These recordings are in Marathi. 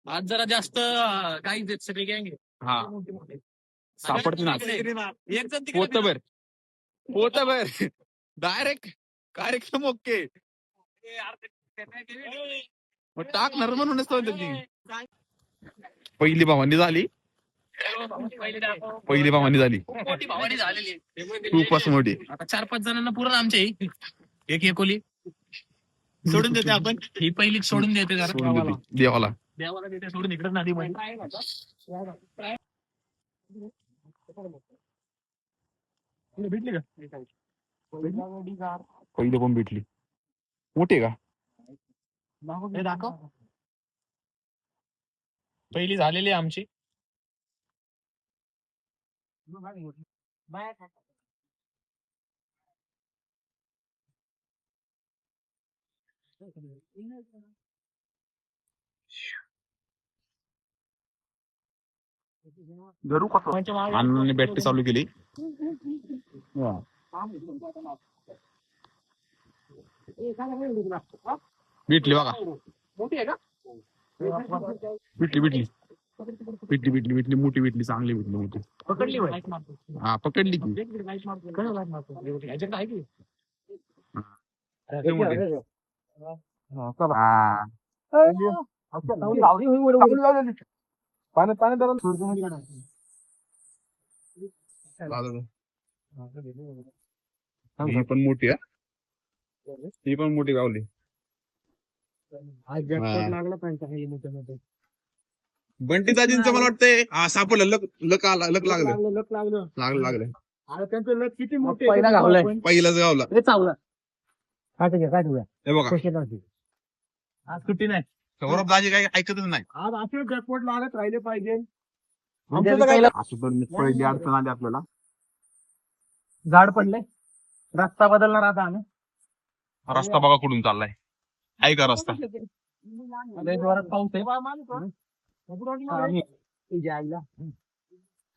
आज जरा जास्त काहीच आहेत सगळे गँग हा मोठे मोठे सापडते ना एक जण तिकडे पोतभर पोतभर डायरेक्ट कार्यक्रम ओके मग टाकणार म्हणूनच तो त्याची पहिली भावनी झाली पहिली भावनी झाली खूप मोठी भावानी झालेली आहे. खूपच मोठी आता 4-5 जणांना पुरण आमच्या एक एकोली सोडून देते आपण ही पहिली सोडून देते जरा सोडून देते देवाला देवाला देते सोडून इकडे नदी भेटली का पहिली पण भेटली मोठी का हे दाखव पहिली झालेली आहे आमची धरू का अण्णांनी बॅटरी चालू केली भेटली बघा मोठी आहे का भेटली भेटली भेटली भेटली भेटली मोठी भेटली चांगली भेटली मोठी पकडली हा पकडली की ही पण मोठी आहे ही पण मोठी गावली बंटी दाजींचं मला वाटतंय सापडलं लक लक आला लक लागलं लागलं लागलं त्यांचं लक किती मोठे पहिलाच गावला हे बघा आज सुट्टी नाही सौरभ दाजी काही ऐकतच नाही आज असे जॅकपॉट लागत राहिले पाहिजे असं पण पहिली अडचण आली आपल्याला झाड पडले रस्ता बदलणार आता आम्ही रस्ता बघा कुठून चाललाय आहे का रस्ता पाऊस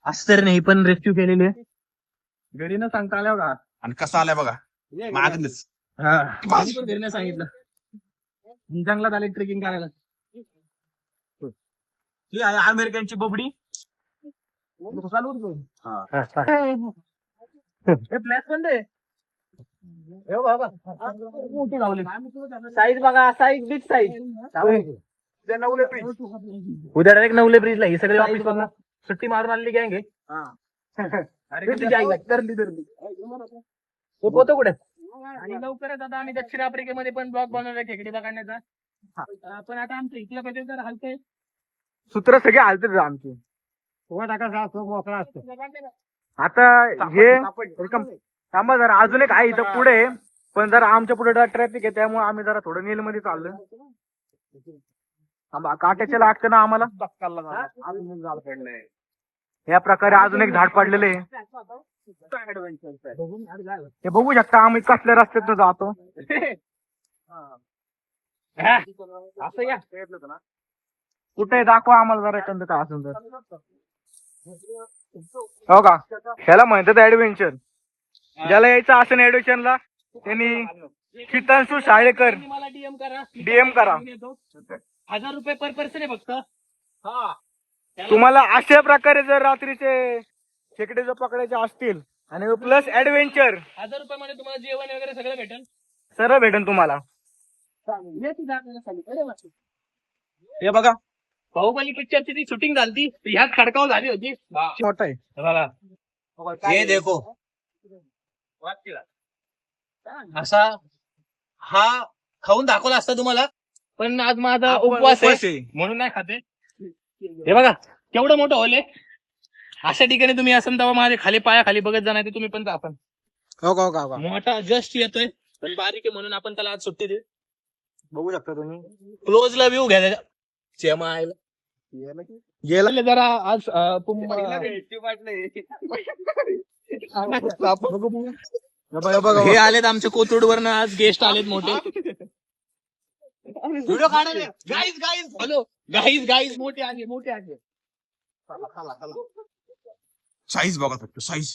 असं तर नाही पण रेस्क्यू केलेले घरी न सांगता आल्या का आणि कसा आलाय बघा मागलीच घरी सांगितलं जंगलात आले ट्रेकिंग करायला ही आहे अमेरिकनची बोबडी फ्लॅश पण दे मोठी लावली साईज बघा साईज बिग साईज उद्या डायरेक्ट नवले ब्रिजला ही सगळी ऑफिस वरनं सुट्टी मारून आलेली गँग पोतो कुठे आणि लवकरच आता आम्ही दक्षिण आफ्रिकेमध्ये पण ब्लॉग बनवलाय खेकडी पकडण्याचा पण आता आमचं इथल्या कधी तर हलतंय सूत्र सगळे हलतात आमचे टाका मोकळा असतो आता हे थांबा जरा अजून एक आहे इथं पुढे पण जरा आमच्या पुढे ट्रॅफिक आहे त्यामुळे आम्ही जरा थोडं नीलमध्ये चाललोय काट्याच्या लागतं ना आम्हाला या प्रकारे अजून एक झाड पडलेलं आहे हे बघू शकता आम्ही कसल्या रस्त्यात जातो कुठे दाखवा आम्हाला जरा एखादं काय असेल तर हो का ह्याला म्हणतात ऍडव्हेंचर ज्याला यायचं असेल ऍडव्हेंचरला त्यांनी कितांशू शाळेकर डीएम करा 1000 रुपये पर पर्सन आहे फक्त तुम्हाला अशा प्रकारे जर रात्रीचे खेकडे जर पकडायचे असतील आणि प्लस ऍडव्हेंचर 1000 रुपये मध्ये तुम्हाला जेवण वगैरे सगळं भेटेल सर्व भेटेल तुम्हाला हे बघा बाहुबली पिक्चरची ती शूटिंग झाली ह्याच खडकावर झाली होती मोठा आहे हे देखो असा हा खाऊन दाखवला असता तुम्हाला पण आज माझा उपवास आहे म्हणून नाही खाते हे बघा केवढं मोठं होले अशा ठिकाणी तुम्ही असेल तेव्हा माझ्या खाली पायाखाली बघत जाणार ते तुम्ही पण जा आपण मोठा जस्ट येतोय पण बारीक आहे म्हणून आपण त्याला आज सुट्टी दे बघू शकता तुम्ही क्लोजला व्ह्यू घ्या गेला जरा आज हे आलेत आमच्या कोथरूडवरनं आज गेस्ट आलेत मोठे व्हिडिओ काढायला guys guys hello guys guys मोठे आले मोठे आले साईज बघा फक्त साईज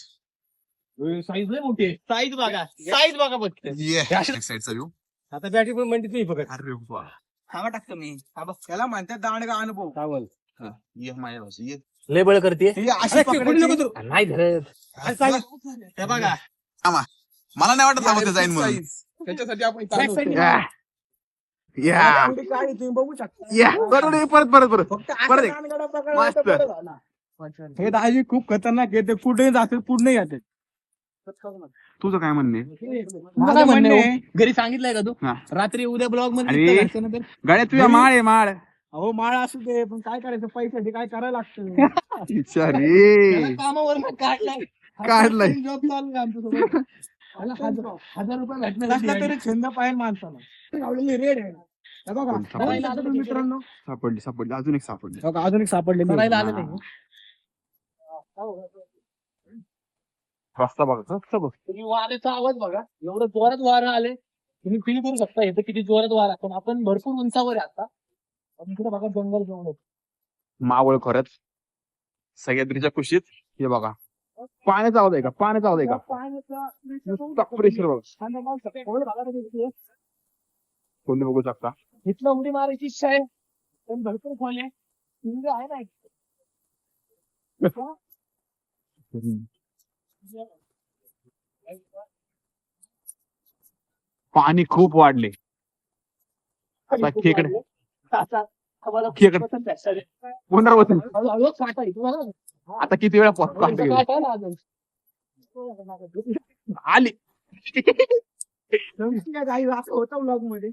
साईज लय मोठी आहे साईज बघा फक्त साईडचा व्ह्यू आता बॅटरी पण म्हणते तुम्ही बघा खावा टाकतो मी त्याला म्हणतात दांडगा अनुभव चावल ये माझ्या भाषेत, ये. लय बळ करते ही अशी पकडायची. नाही धरत हे बघा मला नाही वाटत सावते जाईन म्हणून. त्याच्यासाठी आपण इथं आलो होतो. एवढी काळी तुम्ही बघू शकता परत फक्त परत एक. दांडगाला पकडायला मस्त. तर बरं झालं. हे दाजी खूप खतरनाक आहे ते कुठेही जाते पुढे जाते तुझं काय म्हणणे माझं काय म्हणणं आहे, घरी सांगितलंय का तू हा. रात्री उद्या ब्लॉग अरे. मध्ये निघतं घरच्यांना तर. गाड्या तुझ्या माळ आहे माळ अहो माळा असू दे पण काय करायचं पैशासाठी काय करायला लागतं रे कामावर काढलाय काढलाय. जॉब चालू आहे आमच्यासोबत. मला 1000 रुपये भेटण्यासाठी कसला तरी छंद पाहिजे माणसाला लावलेली रेड आहे हे बघा सापडली. करायला आलं मित्रांनो सापडली अजून एक सापडली. बघा अजून एक सापडलेली आहे. करायला आलं नाही रस्ता बघ रस्ता बघ. तुम्ही वाऱ्याचा आवाज बघा एवढं जोरात वारं आले तुम्ही फील करू शकता इथं किती जोरात वारा पण आपण भरपूर उंचावर आहे आता पण इकडे बघा जंगल जंगल आहे. मावळ खरंच सह्याद्रीच्या कुशीत हे बघा पाण्याचा आवाज आहे का पाण्याचा आवाज आहे का नुसता प्रेशर बघ. कोणी बघू शकता इथलं उडी मारायची इच्छा आहे पण भरपूर खोल आहे विंग आहे ना पाणी खूप वाढले आता खेकडे खेकडे पुनर्वसन आता किती वेळा आली काही असं होतं ब्लॉग मध्ये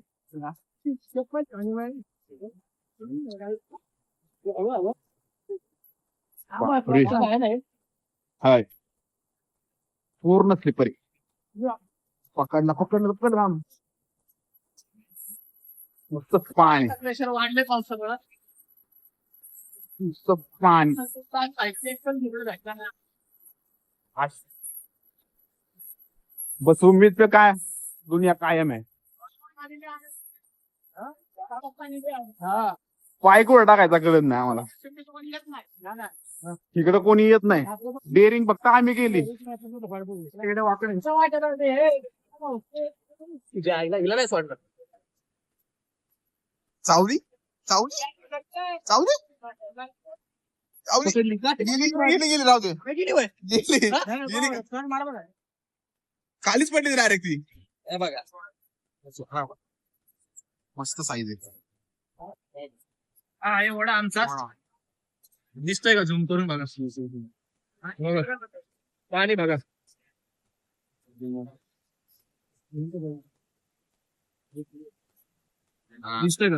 बापरे. हाय पूर्ण स्लिपरी पकडला नुसतं पाणी प्रेशर वाढले पावसामुळे नुसतं पाणी बस उम्मीद पे काय दुनिया कायम आहे पाय कुठं टाकायचा कळत नाही आम्हाला तिकडे कोणी येत नाही डेअरिंग फक्त आम्ही केली तिकडे वाकडे हिला नाही सोडणार चावली चावली चावली पकडली का? गेली राहू दे गेली खालीच पडली डायरेक्ट ती हे बघा मस्त साईज आहे हा एवढा आमचा दिसतोय का झूम करून बघा बघा. पाणी बघा दिसतोय का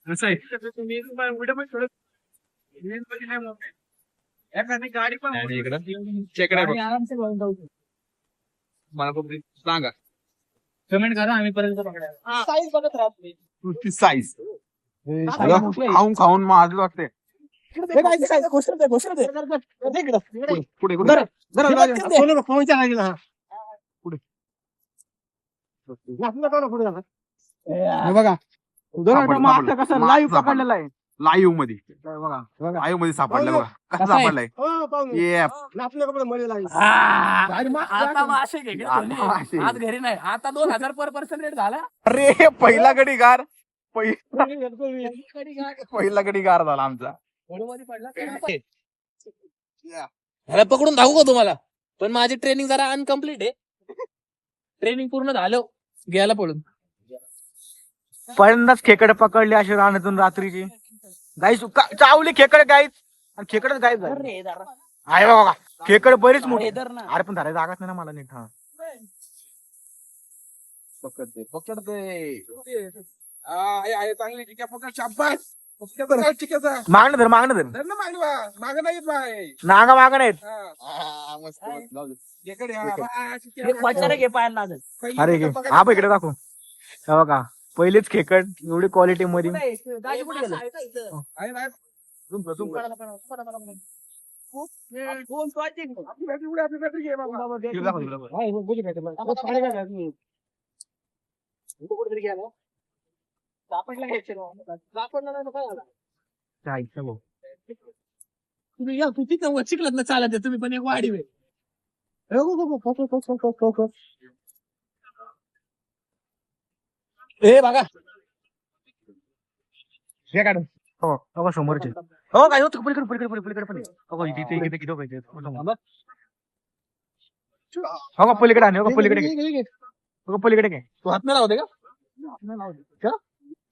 असं आहे तुम्ही व्हिडिओ पण थोडं गाडी पण चेकडे बघ आरामसे बघून जाऊ मला खूप सांगा कमेंट करा आम्ही पर्यंत पकडायला साईज बघत राहत नाही तुझी साईज खाऊन खाऊन माझं वाटते पुढे पुढे बघा कसं लाईव्ह पकडलेला आहे लाईव्ह मध्ये बघा लाईव्ह मध्ये सापडलं बघा कसं सापडलंय ये आता मासे घे मासे. आज घरी नाही आता 2000 पर पर्सन रेट झाला अरे पहिला गडी गार पहिला गडी गार झाला आमचा मध्ये पडला ह्याला पकडून धावू का तुम्हाला पण माझी ट्रेनिंग जरा अनकम्प्लीट आहे ट्रेनिंग पूर्ण झालं गेला पडून पहिल्यांदाच खेकड पकडले अशी रानातून रात्रीची गाईस चावली खेकड गाईच आणि खेकडच गाईच झाली आहे बघा खेकड बरीच मोठी अरे पण धरायला जागाच नाही ना मला नीट हा पकडते पकडते मागणं धर नागा मागण आहेत अरे घे हा इकडे दाखव हे बघा पहिलीच खेकड एवढी क्वालिटी मध्ये तुम्ही या तू तिथं चिखलात ना चालत तुम्ही पण एक वाढी हे बघा हे काढून हो समोरचे हो काय होत पलीकडे पण हो इथे हो का पलीकडे आणि हो का पलीकडे हो का पलीकडे काय तू हात नाही लावते का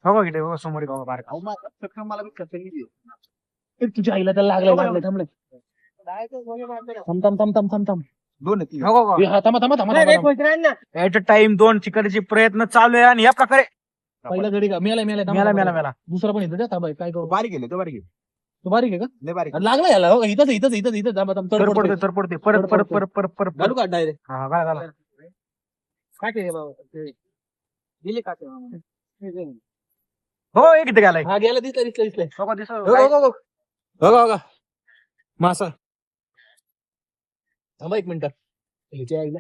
हो का इकडे हो समोर गाव बार तुझ्या आईला त्याला लागलं थांबलं थांब हो का थांबा ऍट अ टाइम 2 चिकनचे प्रयत्न चालू आहे आणि या प्रकारे पहिला गडी का मेला दुसरा पण येतो थांबा काय करू बारीक गेले तो बारीक गेले तू बारीक आहे का लय बारीक लागला याला हो इथंच तर पडते परत घालू का डायरेक्ट हा घाला काय ते दिले का हो एक इथे गेलाय हा गेला दिसलं हो का दिसत हो मासा थांबा एक मिनिट ह्याच्या आईला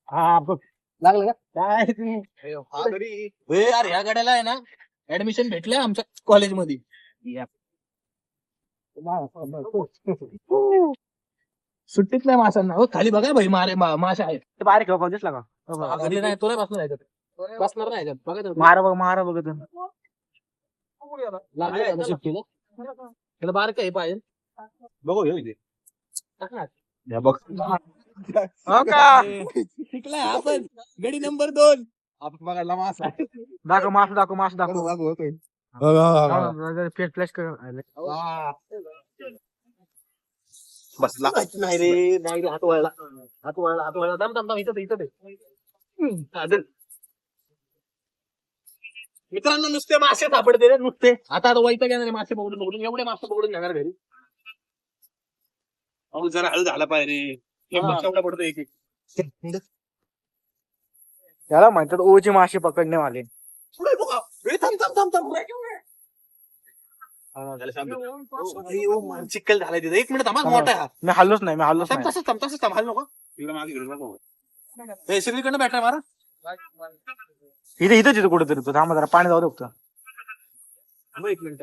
हा बघ लागलं का काय अरे ह्या गाड्याला आहे ना ऍडमिशन भेटलंय आमच्या कॉलेजमध्ये सुट्टीत नाही माशांना हो खाली बघा भाई माशा आहेत बारीक हो दिसला का घरी नाही तुला बसणार ह्याच्यात बसणार नाही ह्याच्यात बघा मारा बघत लागलं सुट्टीला त्याला बारक आहे पाहिजे बघू हे इथे. टाक ना. या बघ हो का शिकलाय आपण गडी नंबर 2 आपण बघायला मासा दाखव मास दाखव फ्लॅश कर बसला नाही रे हात वळला थांब इथं मित्रांनो नुसते मासे सापडते रे नुसते आता वैताग येणार मासे पकडून एवढे मासे पकडून जाणार घरी अहो जरा हळू झाला पाहिजे हा. पडतो एक याला म्हणतात ओचे मासे पकडणे वाले चिक्कल झालाय तिथे एक मिनिट थांबा मोठा आहे हा. मी हल्लोच नाही थांब तसंच थांब हल नको हे सगळीकडनं बॅटरी मारा इथं कुठेतरी तो थांबा जरा पाणी जाऊ दे फक्त एक मिनिट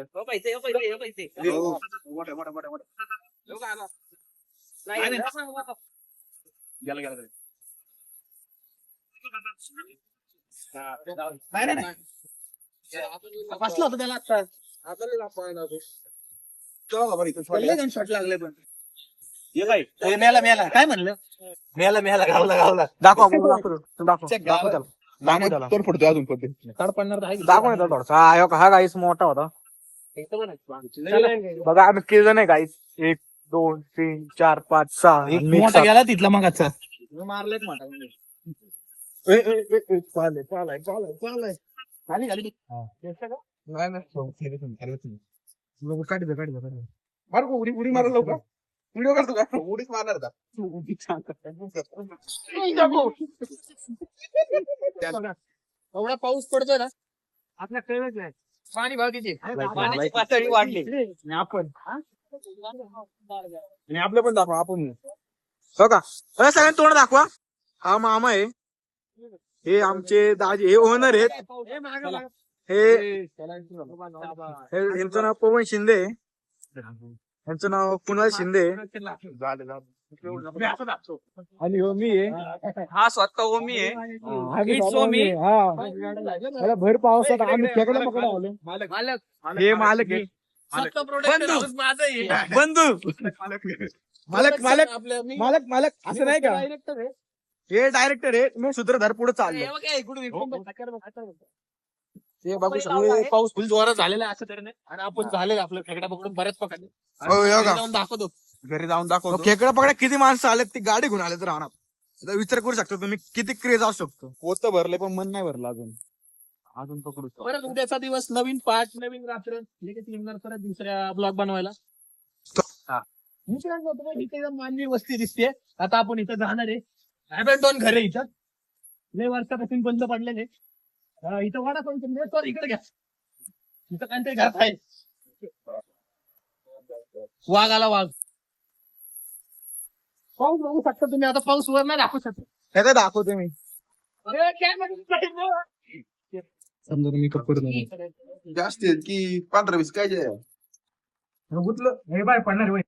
बसला होता त्याला आता शॉट लागले पण मेला काय म्हणलं मेला गावला दाखव त्याला तर पडतो अजून पडते काढ पडणार तर आहे की? दाखव ना थोडासा हा गाईस मोठा होता इथं पण आहे. बघा आम्ही किती जण आहे गाईस 1 2 3 4 5 6 एक मोठा गेला तिथला मग आजचा मारलेत मोठा खाली खाली उडी मारायला लवकर व्हिडिओ करतो का उडीच मारणार का एवढा पाऊस पडतोय ना आपल्या कळलंच नाही पाणी भाव किती पाण्याची पातळी वाढली आणि आपण आणि आपलं पण दाखवा आपण हो का सगळ्यांना तोंड दाखवा हा मामा आहे हे आमचे दाजी हे ओनर आहेत हे यांचं नाव पवन शिंदे आहे. यांचं नाव कुणाल शिंदे आहे. आणि हो मी आहे हा स्वतः ओमी आहे हा भर पावसात आम्ही खेकडा पकडा आलो मालक हे मालक आहे. बंधू मालक असं नाही का हे डायरेक्टर आहे मी सूत्रधार पुढे चाललो ते बघू शकतो पाऊस फुल जोरात झालेला आहे असं तरी नाही आणि आपण झालेलं आपलं खेकडा पकडून बऱ्याच पकडले जाऊन दाखवतो घरी जाऊन दाखवतो खेकडा पकडा किती माणसं आलेत ती गाडी घेऊन आले तर राहणार विचार करू शकतो तुम्ही किती क्रेज असू शकतो पोत भरले पण मन नाही भरलं अजून पकडू परत उद्याचा दिवस नवीन पाठ नवीन रात्र निघणार परत दुसऱ्या ब्लॉग बनवायला इथे मानवी वस्ती दिसते आता आपण इथं जाणार आहे अबॅन्डॉन घर आहे इथं लय वर्षापासून बंद पडलेले इथं वाडा पण इकडे घ्या इथं काहीतरी घरात आहे वाघ आला वाघ पाऊस बघू शकता तुम्ही आता पाऊस वर नाही दाखवू शकता हे दाखवतो मी समजा तुम्ही कपडे जास्त की 15-20 काय गुतलं हे बाय पडणार